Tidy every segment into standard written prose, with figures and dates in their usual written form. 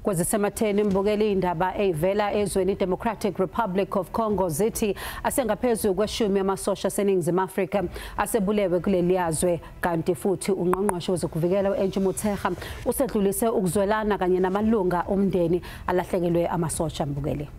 Kwezisematheni mbukeli indaba evela ezweni Democratic Republic of Congo zithi asengaphezulu kweshumi amasosha seningizimu Afrika asebulewe kuleli yazwe kanti futhi ungqongqoshe wezokuvikela uEnji Motshekga usedlulise ukuzwelana kanye namalunga omndeni alahlekelwe amasosha mbukeli.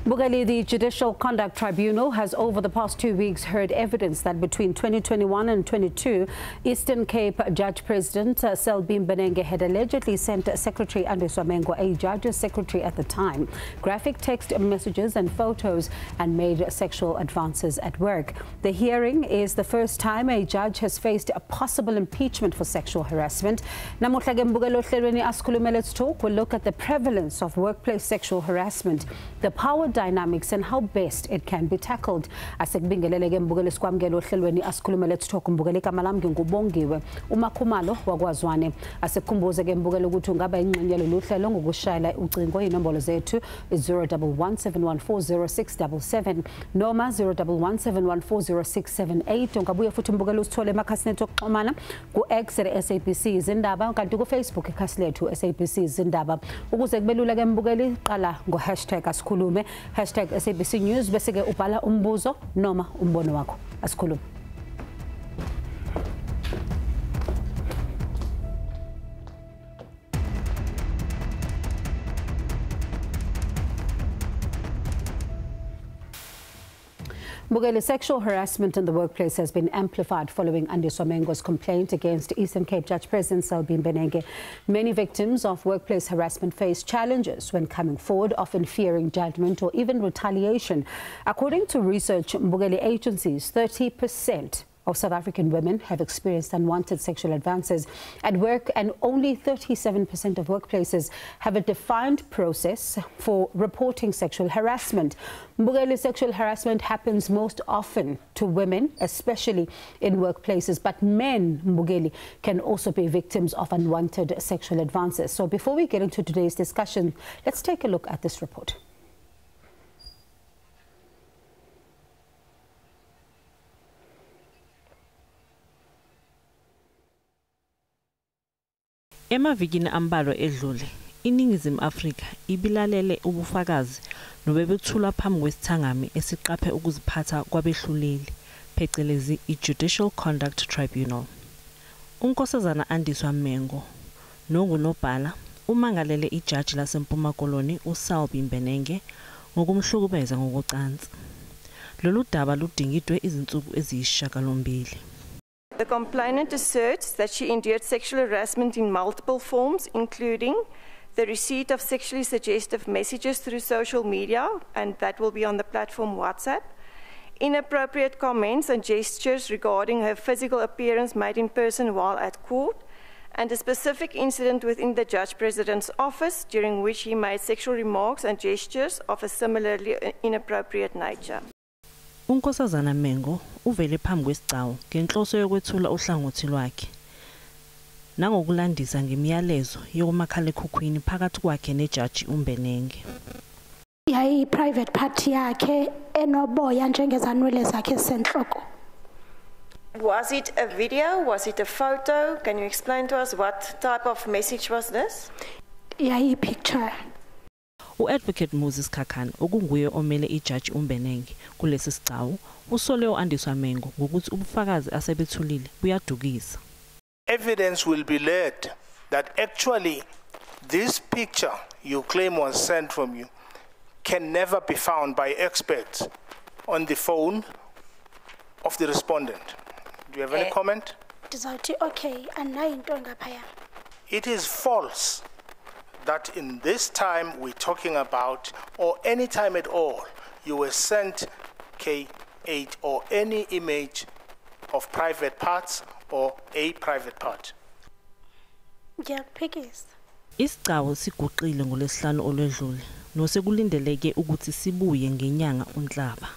Mbukeli, the Judicial Conduct Tribunal has over the past 2 weeks heard evidence that between 2021 and 22, Eastern Cape Judge President Selby Mbenenge had allegedly sent Secretary Andiswa Mengo, a judge's secretary at the time, graphic text messages and photos and made sexual advances at work. The hearing is the first time a judge has faced a possible impeachment for sexual harassment. Namuhla ke mbukeli ohlelweni asikhulume Let's Talk will look at the prevalence of workplace sexual harassment, the power dynamics and how best it can be tackled. Asekubingelele ke mbukeli sikwamukela ohlelweni asikhulume Let's Talk mbukeli igama lami ngingubongiwe uMakhumalo wakwaZwane. Asekukhumbuze ke mbukeli ukuthi ungaba ingxenye loluhlelo ngokushayela ucingo inombolo zethu 0117140677 noma 0117140678. Ungabuye futhi mbukeli usithole emakhasini ethu okuxhumana ku-X SABC izindaba kanti ku-Facebook ikhasi lethu SABC izindaba. Ukuze kubelula ke mbukeli qala #asikhulume #SABC News bese ke ubhala umbuzo noma umbono wakho asikhulume. Mbukeli, sexual harassment in the workplace has been amplified following Andiswa Mengo's complaint against Eastern Cape Judge President Selby Mbenenge. Many victims of workplace harassment face challenges when coming forward, often fearing judgment or even retaliation. According to research Mbukeli agencies, 30% of South African women have experienced unwanted sexual advances at work, and only 37% of workplaces have a defined process for reporting sexual harassment. Mbukeli, sexual harassment happens most often to women, especially in workplaces, but men, Mbukeli, can also be victims of unwanted sexual advances. So before we get into today's discussion, let's take a look at this report. Emavikini ambalwa edlule iningizimu Afrika ibilalele ubufakazi nobebethula phambi kwesithangami esiqaphe ukuziphatha kwabehluleli phecelezi iJudicial Conduct Tribunal. Unkosazana Andiswa Mengo nongunobhala umangalele ijaji laseMpuma Koloni uSelby Mbenenge ngokumhlukubeza ngokucansi. Lolu daba ludingidwe izinsuku eziyishagalombili. The complainant asserts that she endured sexual harassment in multiple forms, including the receipt of sexually suggestive messages through social media, and that will be on the platform WhatsApp, inappropriate comments and gestures regarding her physical appearance made in person while at court, and a specific incident within the Judge President's office during which he made sexual remarks and gestures of a similarly inappropriate nature. Unkosazana Mengo uvele phambi kwesigcawu ngenhloso yokwethula uhlangothi lwakhe nangokulandisa ngemiyalezo yokumakhalekhukhwini phakathi kwakhe nejaji uMbenenge. Yayi private party yakhe enoboya njengezanwele zakhe senhloko. Was it a video? Was it a photo? Can you explain to us what type of message was this? Yayi picture. U-Advocate Moses Khakhane okunguye omele ijaji uMbenenge kulesi sigcawu usole uAndiswa Mengo ngokuthi ubufakazi asebethulile buyadukisa. Evidence will be led that actually this picture you claim was sent from you can never be found by experts on the phone of the respondent. Do you have any comment? Okay, anayinto ngaphaya. It is false that in this time we're talking about, or any time at all, you were sent K8 or any image of private parts or a private part. Ngiyaphikisa. Isigcawu siguqile ngolesihlanu olwedlule nosekulindeleke ukuthi sibuye ngenyanga uNhlaba.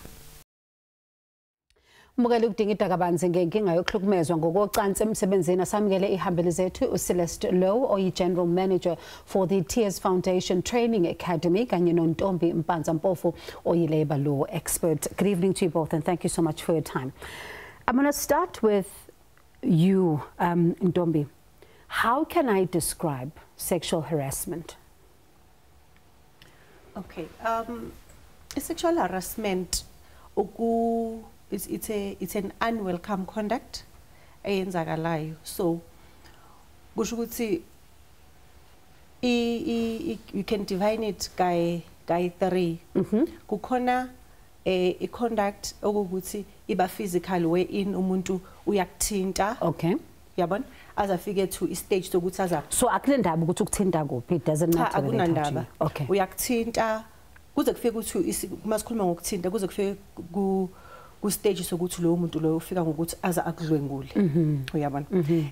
Mbukeli ukudingida kabanzi ngenkinga yokuhlukumezwa ngokocansi emsebenzini asamukele ihambeli zethu uCeleste Low oyi-General Manager for the Tears Foundation Training Academy kanye noNtombi Mpanza Mpofu oyi-Labour Law Expert. Good evening to you both and thank you so much for your time. I'm going to start with you, Ntombi. How can I describe sexual harassment? Okay, sexual harassment it's an unwelcome conduct eyenzakalayo. So kusho ukuthi you can divide it by 3. Kukhona a conduct okuthi iba physical wherein umuntu uyakuthinta. Okay. Yabona? Azafike to stage sokuthi aza. So akulendaba ukuthi ukuthinta kuphi, it doesn't matter. Akunandaba. Okay. Uyakuthinta kuze kufike ukuthi masikhuluma ngokuthinta kuze kufike ku stage sokuthi lo muntu lo ufika ngokuthi aza akudlwengule. Uyabona?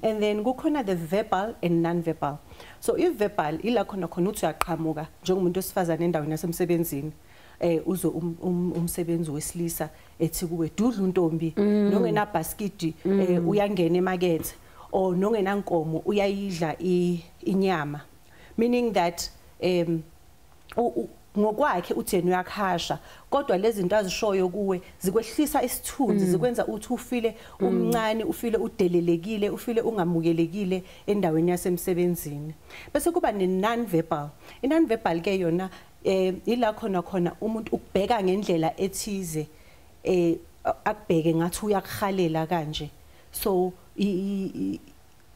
And then kukhona the verbal and non-verbal. So if verbal ila khona uthi uyaqhamuka njengomuntu osifazana endaweni yasemsebenzini uzo umsebenzi wesilisa ethi kuwe dudla untombi nongena basket uyangena emarket or nongena nkomo uyayidla inyama, meaning that ngokwakhe utheni uyakhasha kodwa lezi zinto azishoyo kuwe zikwehlisa isithunzi zikwenza uthi ufile umncane ufile udelelekile ufile ungamukelekile endaweni yasemsebenzini. Bese kuba ne non-verbal. I non-verbal ke yona ila khona umuntu ukubheka ngendlela ethize akubheke ngathi uyakhalela kanje. So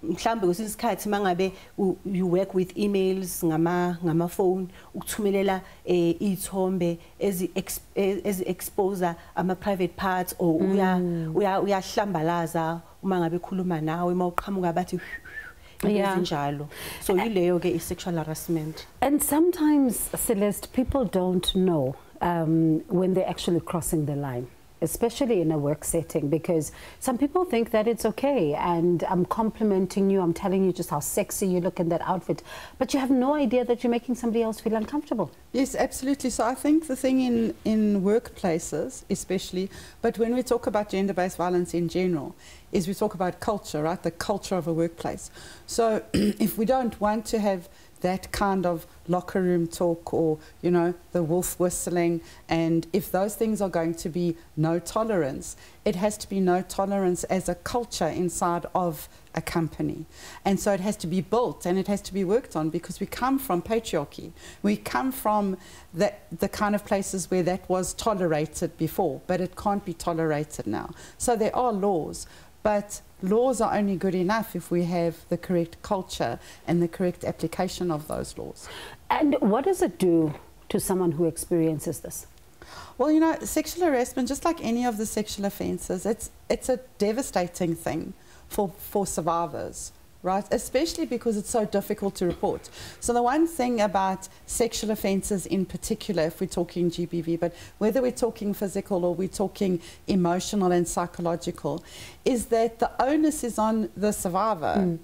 mhlambe kwesinye isikhathi mangabe you work with emails ngama phone ukuthumelela izithombe ezi expose ama private parts or uyahlambalaza uma ngabe khuluma nawe mawuqhamuka bathi njalo. So yileyo ke sexual harassment. And sometimes, Celeste, people don't know when they're actually crossing the line, especially in a work setting, because some people think that it's okay and I'm complimenting you, I'm telling you just how sexy you look in that outfit, but you have no idea that you're making somebody else feel uncomfortable. Yes, absolutely. So I think the thing in workplaces especially, but when we talk about gender-based violence in general, is we talk about culture, right? The culture of a workplace. So if we don't want to have that kind of locker room talk or, you know, the wolf whistling, and if those things are going to be no tolerance, it has to be no tolerance as a culture inside of a company. And so it has to be built and it has to be worked on, because we come from patriarchy. We come from the kind of places where that was tolerated before, but it can't be tolerated now. So there are laws, but laws are only good enough if we have the correct culture and the correct application of those laws. And what does it do to someone who experiences this? Well, you know, sexual harassment, just like any of the sexual offences, it's a devastating thing for survivors, right? Especially because it's so difficult to report. So the one thing about sexual offences in particular, if we're talking GBV, but whether we're talking physical or we're talking emotional and psychological, is that the onus is on the survivor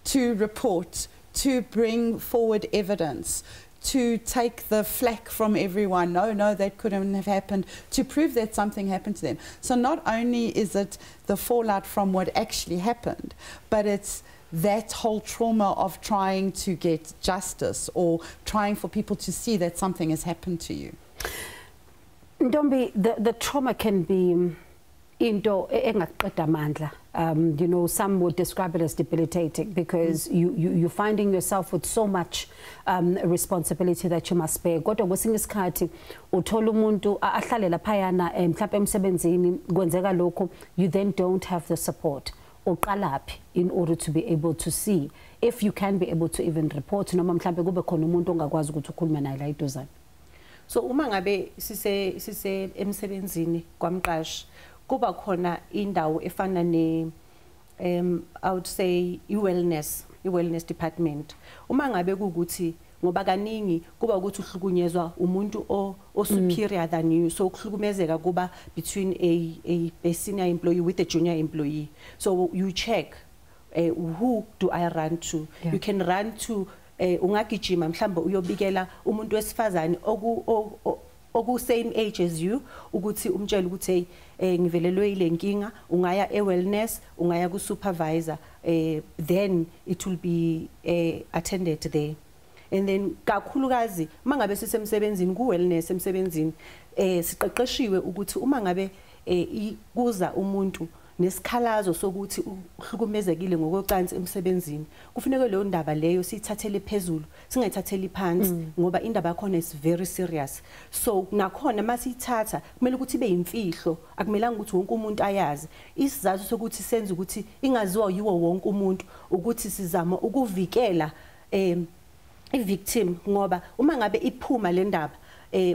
to report, to bring forward evidence, to take the flack from everyone, no, that couldn't have happened, to prove that something happened to them. So not only is it the fallout from what actually happened, but it's that whole trauma of trying to get justice or trying for people to see that something has happened to you. Ntombi, the trauma can be into engaqeda amandla. You know, some would describe it as debilitating, because you're finding yourself with so much responsibility that you must bear. Kodwa kwesinye isikhathi uthola umuntu ahlale laphayana mhlawumbe emsebenzini kwenzeka lokho, you then don't have the support uqalaphi in order to be able to see if you can be able to even report noma mhlawumbe kube khona umuntu ongakwazi ukuthi ukhulume naye la iduzane. So uma ngabe sise emsebenzini kwamqashi kuba khona indawo efana ne I would say i-wellness department. Uma ngabe kukuthi ngoba kaningi kuba ukuthi uhlukunyezwa umuntu o superior than you, so ukuhlukumezeka kuba between a senior employee with a junior employee. So you check who do I run to? Yeah. You can run to ungagijima mhlambe uyobikela umuntu wesifazane oku same age as you ukuthi umtshela ukuthi ngivelelwe ile nkinga, ungaya e-wellness, ungaya ku supervisor, then it will be attended there. And then kakhulukazi mangabe sisemsebenzini ku wellness emsebenzini siqeqeshiwe ukuthi uma ngabe kuza umuntu nesikhalazo sokuthi uhlukumezekile ngokwecansi emsebenzini kufuneka leyo ndaba leyo sithathele phezulu singayithatheli phansi ngoba indaba yakhona is very serious. So nakhona masithatha kumele ukuthi ibe imfihlo, akumelanga ukuthi wonke umuntu ayazi. Isizathu sokuthi senze ukuthi ingaziwa yiwo wonke umuntu ukuthi sizama ukuvikela i-victim ngoba uma ngabe iphuma le ndaba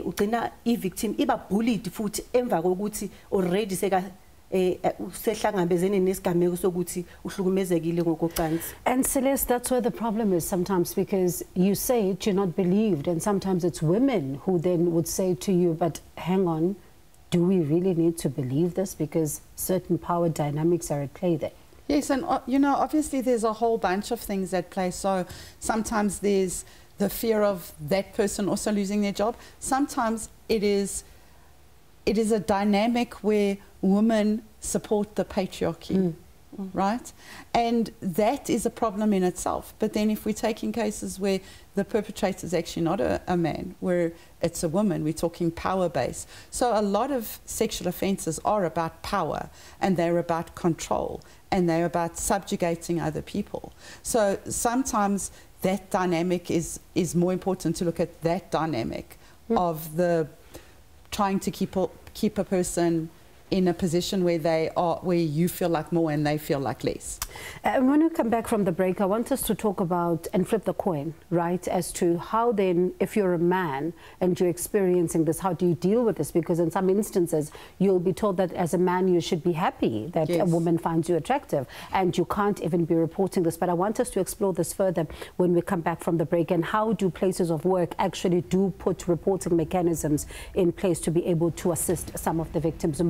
ugcina i-victim iba bullied futhi emva kokuthi already seka usehlangabezene nesigameko sokuthi uhlukumezekile ngokocansi. And Celeste, that's where the problem is sometimes, because you say it, you're not believed, and sometimes it's women who then would say to you, but hang on, do we really need to believe this because certain power dynamics are at play there? Yes, and you know, obviously there's a whole bunch of things at play. So sometimes there's the fear of that person also losing their job. Sometimes it is a dynamic where women support the patriarchy, right? And that is a problem in itself. But then if we're taking cases where the perpetrator is actually not a man, where it's a woman, we're talking power base. So a lot of sexual offences are about power, and they're about control, and they're about subjugating other people. So sometimes that dynamic is more important to look at that dynamic of the trying to keep a person in a position where they are, where you feel like more and they feel like less. When we come back from the break, I want us to talk about and flip the coin, right, as to how then, if you're a man and you're experiencing this, how do you deal with this? Because in some instances, you'll be told that as a man, you should be happy that a woman finds you attractive, and you can't even be reporting this. But I want us to explore this further when we come back from the break, and how do places of work actually do put reporting mechanisms in place to be able to assist some of the victims.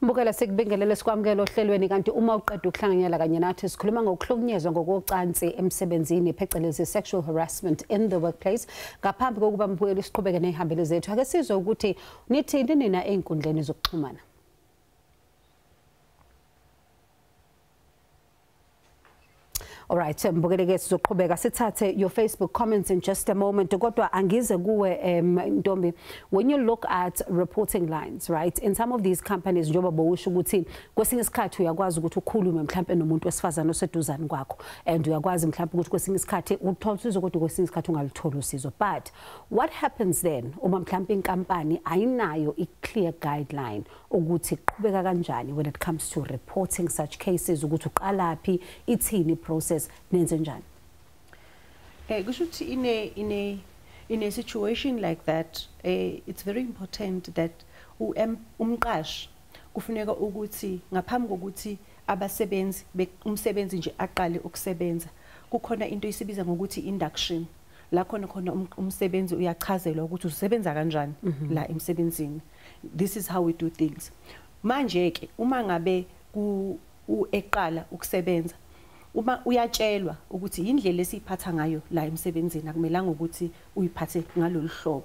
Mbukela sikubingelele sikwamukela ohlelweni kanti uma uqeda ukuhlanganyela kanye nathi sikhuluma ngokuhlukunyezwa ngokocansi emsebenzini phecelezi sexual harassment in the workplace. Ngaphambi kokuba mbukele siqhubeke nehambele zethu ake sizwe ukuthi nithini nina einkundleni zokuxhumana. All right, mbukele sizoqhubeka sithathe your Facebook comments in just a moment. Kodwa angize kuwe Ntombi, when you look at reporting lines, right, in some of these companies njoba bowusho ukuthi kwesinye isikhathi uyakwazi ukuthi ukhulume mhlambe nomuntu wesifazana oseduzane kwakho, and uyakwazi mhlambe ukuthi kwesinye isikhathi uthola usizo kodwa kwesinye isikhathi ungaluthola usizo. But what happens then uma mhlambe inkampani ayinayo i-clear guideline ukuthi qhubeka kanjani when it comes to reporting such cases, ukuthi uqalaphi, ithini process nenze njani? Kusho ukuthi in a situation like that, it's very important that umqashi kufuneka ukuthi ngaphambi kokuthi abasebenzi umsebenzi nje aqale ukusebenza kukhona into isibiza ngokuthi induction, la khona umsebenzi uyachazelwa ukuthi usebenza kanjani la emsebenzini. This is how we do things. Manje ke uma ngabe eqala ukusebenza, uma uyatshelwa ukuthi indlela esiphatha ngayo la emsebenzini akumelanga ukuthi uyiphathe ngalolu hlobo.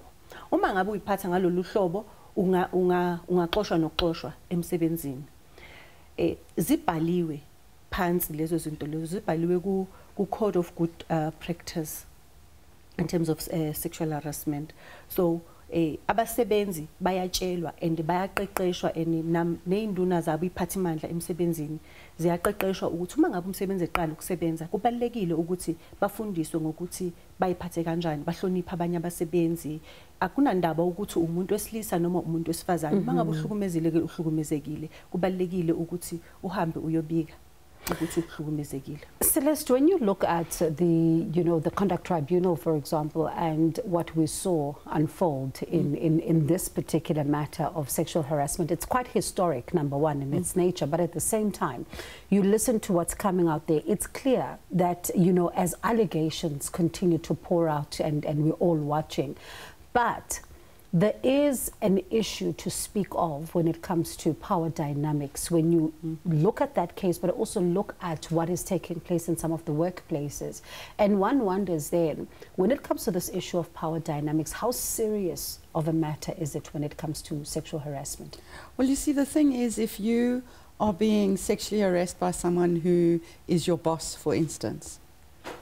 Uma ngabe uyiphatha ngalolu hlobo ungaxoshwa nokuxoshwa emsebenzini. Zibhaliwe phansi lezo zinto lezo, zibhaliwe ku code of good practice in terms of sexual harassment. So abasebenzi bayatshelwa and bayaqeqeshwa, and neinduna zabo iphathimandla emsebenzini ziyaqeqeshwa ukuthi uma ngabe umsebenzi eqala ukusebenza kubalekile ukuthi bafundiswe ngokuthi bayiphathe kanjani, bahlonipha abanye abasebenzi. Akunandaba ukuthi umuntu wesilisa noma umuntu wesifazane, uma ngabe uhlukumezekile kubalekile ukuthi uhambe uyobika ukuthi uhlukumezekile. Celeste, when you look at the Conduct Tribunal, for example, and what we saw unfold in this particular matter of sexual harassment, it's quite historic, number one, in its nature, but at the same time, you listen to what's coming out there, it's clear that, as allegations continue to pour out and we're all watching, but There is an issue to speak of when it comes to power dynamics, when you look at that case, but also look at what is taking place in some of the workplaces. And one wonders then, when it comes to this issue of power dynamics, how serious of a matter is it when it comes to sexual harassment? Well, you see, the thing is, if you are being sexually harassed by someone who is your boss, for instance,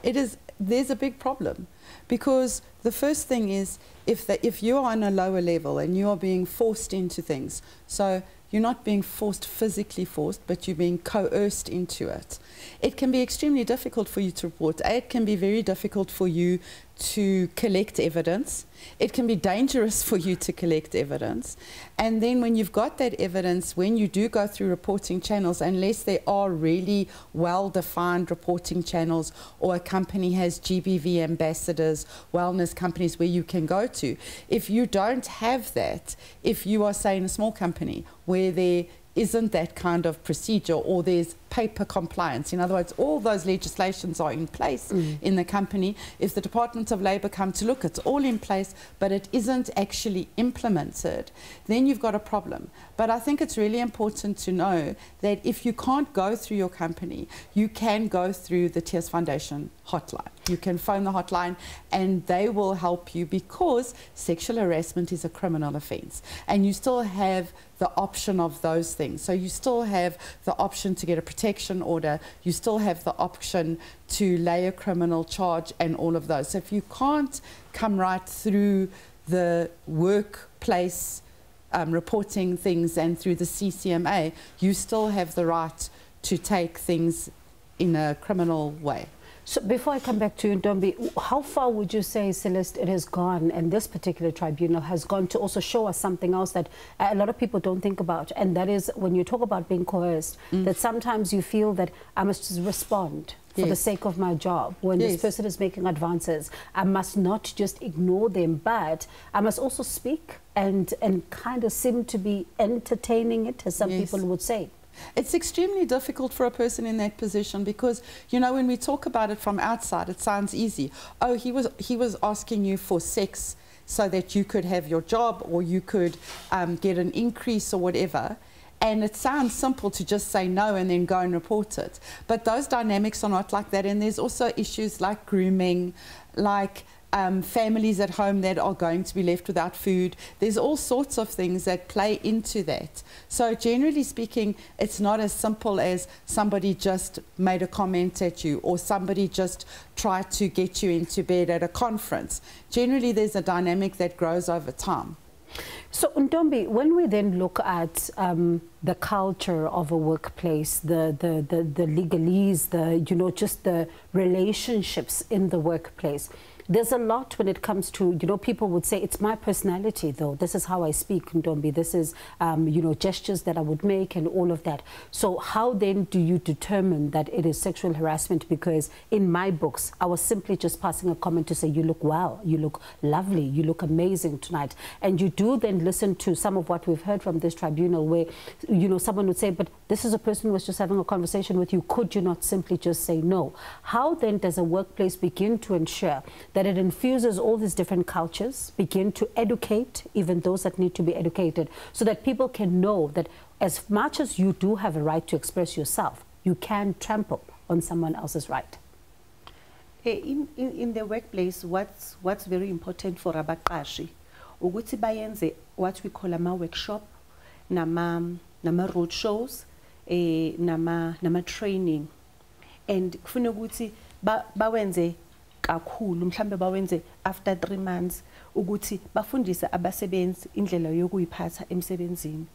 there's a big problem. Because the first thing is, if you are on a lower level and you are being forced into things, so you're not being physically forced, but you're being coerced into it, it can be extremely difficult for you to report. It can be very difficult for you to collect evidence. It can be dangerous for you to collect evidence. And then when you've got that evidence, when you do go through reporting channels, unless there are really well-defined reporting channels, or a company has GBV ambassadors, wellness companies where you can go to, if you don't have that, if you are, say, in a small company where there isn't that kind of procedure, or there's paper compliance. In other words, all those legislations are in place in the company. If the Department of Labour come to look, it's all in place, but it isn't actually implemented, then you've got a problem. But I think it's really important to know that if you can't go through your company, you can go through the Tears Foundation hotline. You can phone the hotline and they will help you, because sexual harassment is a criminal offence, and you still have the option of those things. So you still have the option to get a protection order, you still have the option to lay a criminal charge and all of those. So if you can't come right through the workplace reporting things and through the CCMA, you still have the right to take things in a criminal way. So before I come back to you, Ntombi, how far would you say, Celeste, it has gone, and this particular tribunal has gone to also show us something else that a lot of people don't think about, and that is when you talk about being coerced, that sometimes you feel that I must just respond for the sake of my job. When this person is making advances, I must not just ignore them, but I must also speak and kind of seem to be entertaining it, as some people would say. It's extremely difficult for a person in that position, because, you know, when we talk about it from outside, it sounds easy. Oh, he was asking you for sex so that you could have your job, or you could get an increase or whatever. And it sounds simple to just say no and then go and report it. But those dynamics are not like that. And there's also issues like grooming, like families at home that are going to be left without food. There's all sorts of things that play into that. So generally speaking, it's not as simple as somebody just made a comment at you, or somebody just tried to get you into bed at a conference. Generally, there's a dynamic that grows over time. So, Ntombi, when we then look at the culture of a workplace, the legalese, just the relationships in the workplace, there's a lot when it comes to, people would say, it's my personality, though. This is how I speak, Ntombi. This is, gestures that I would make and all of that. So how then do you determine that it is sexual harassment? Because in my books, I was simply just passing a comment to say, you look well, you look lovely, you look amazing tonight. And you do then listen to some of what we've heard from this tribunal where, someone would say, but this is a person who was just having a conversation with you. Could you not simply just say no? How then does a workplace begin to ensure that it infuses all these different cultures, begin to educate even those that need to be educated, so that people can know that as much as you do have a right to express yourself, you can trample on someone else's right? In the workplace, what's very important for abaqashi, ukuthi bayenze what we call ama workshop, nama road shows, nama training, and kufuna ukuthi bawenze kakhulu, mhlambe bawenze after 3 months, ukuthi bafundise abasebenzi indlela yokuyiphatha emsebenzini.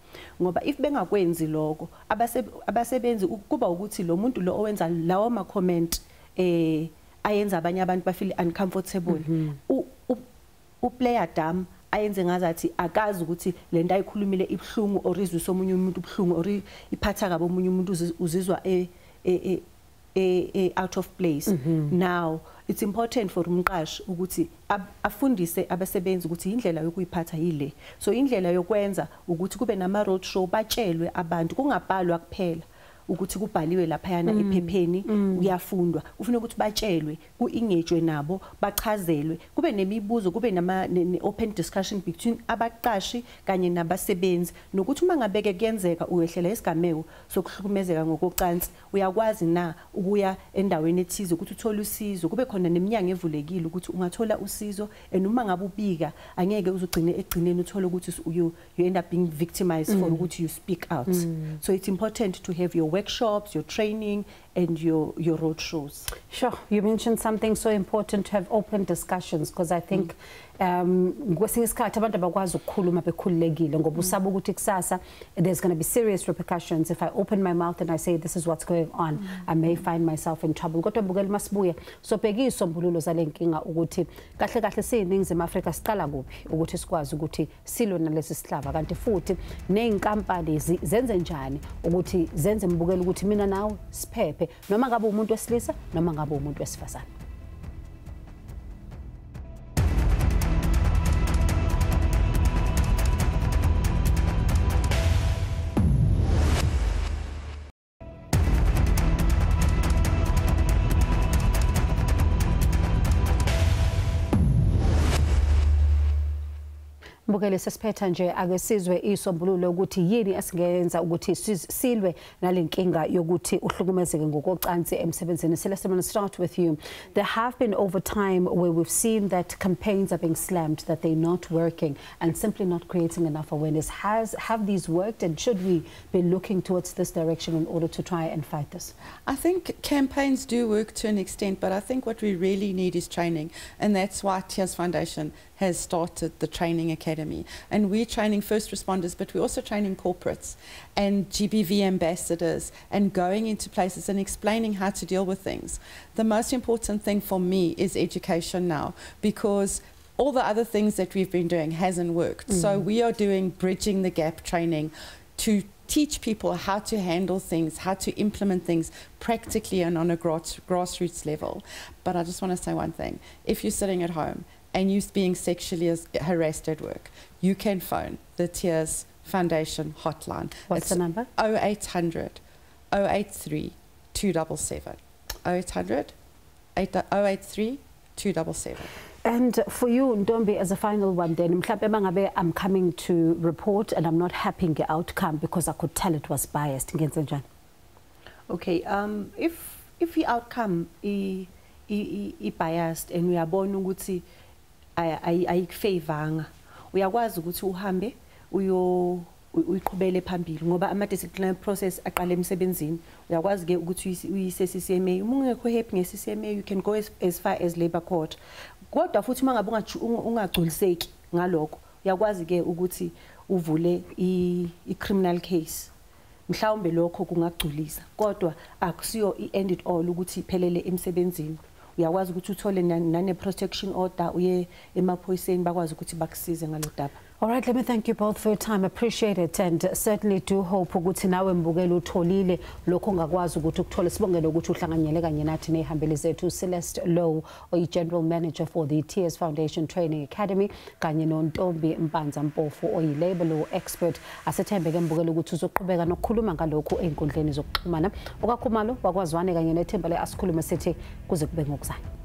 Ngoba if bengakwenzi lokho, abasebenzi kuba ukuthi lo muntu lo owenza lawo ma comment ayenza abanye abantu ba feel uncomfortable. Player dam ayenze ngazathi akazi ukuthi lento ayikhulumile ibhlungu, or izwe omunye umuntu ubhlungu, or iphatha kabe omunye umuntu uzizwa out of place. Now it's important for umqashi ukuthi afundise abasebenzi ukuthi indlela yokuyiphatha yile. So indlela yokwenza ukuthi kube nama road show, batshelwe abantu, kungabhalwa kuphela ukuthi kubhaliwe laphayana ephepheni uyafundwa ufuna ukuthi batshelwe ku-engage nabo bachazelwe kube nemibuzo kube open discussion between abaqashi kanye nabasebenzi nokuthi uma ngabeke kuyenzeka uyehlela isigameko sokuhlukumezeka ngokocansi uyakwazi na ukuya endaweni ethize ukuthi uthole usizo kube khona neminyango evulekile ukuthi ungathola usizo noma ngabe ubika angeke uzugcine egcineni uthole ukuthi you end up being victimized for ukuthi you speak out so it's important to have your workshops your training and your road shows. Sure, you mentioned something so important to have open discussions because I think kwesinye isikhathi abantu abakwazi ukukhuluma bekhululekile ngoba usaba ukuthi kusasa there's going to be serious repercussions if I open my mouth and I say this is what's going on I may find myself in trouble kodwa bukela masibuye so bheka isombululo zalenkinga ukuthi kahle kahle siyiningizimu Afrika siqala kuphi ukuthi sikwazi ukuthi silo nalesi sihlava kanti futhi nezinkampani zenze njani ukuthi zenze mbukela ukuthi mina nawe siphephe noma ngabe umuntu wesilisa noma ngabe umuntu wesifazane. Mbukele sesiphetha nje ake sizwe isombululo ukuthi yini esingenza ukuthi silwe nalenkinga yokuthi uhlukumezeke ngokocansi emsebenzini. Celeste, I'm going to start with you. There have been over time where we've seen that campaigns are being slammed, that they're not working and simply not creating enough awareness. Have these worked and should we be looking towards this direction in order to try and fight this? I think campaigns do work to an extent, but I think what we really need is training, and that's why Tears Foundation has started the Training Academy. And we're training first responders, but we're also training corporates and GBV ambassadors and going into places and explaining how to deal with things. The most important thing for me is education now, because all the other things that we've been doing hasn't worked. So we are doing Bridging the Gap training to teach people how to handle things, how to implement things practically and on a grassroots level. But I just want to say one thing. If you're sitting at home and you're being sexually harassed at work, you can phone the Tears Foundation hotline. What's the number? 0800 083 277. 0800 083 277. And for you, Ntombi, as a final one then, I'm coming to report and I'm not happy with the outcome because I could tell it was biased. Okay, if the outcome is biased and we are born ukuthi ayikufavanga uyakwazi ukuthi uhambe uyiqhubele phambili ngoba ama disciplinary process aqala emsebenzini uyakwazi ke ukuthi uyise CCMA uma ungekho happy nge CCMA you can go as far as labor court kodwa futhi mangabe ungagculiseki ngalokho uyakwazi ke ukuthi uvule i criminal case mhlawumbe lokho kungagculisa kodwa akusiyo i-end it all ukuthi iphelele emsebenzini uyakwazi ukuthi uthole nane protection order uye emaphoyiseni bakwazi ukuthi bakusize ngalodaba. All right, let me thank you both for your time. Appreciate it and certainly do hope ukuthi nawe mbukela utholile lokho ongakwazi ukuthi ukuthole sibongele ukuthi uhlanganyele kanye nathi nehambeli zethu Celeste Low oyi General Manager for the Tears Foundation Training Academy kanye noNtombi Mpanza Mpofu oyi Labor Law Expert. Asethembeke mbukela ukuthi uzoqhubeka nokukhuluma ngalokho einkundleni zokuxhumana. Okakhumalo wakwazwane kanye nethemba le asikhulume sithi kuze kube ngokuzayo.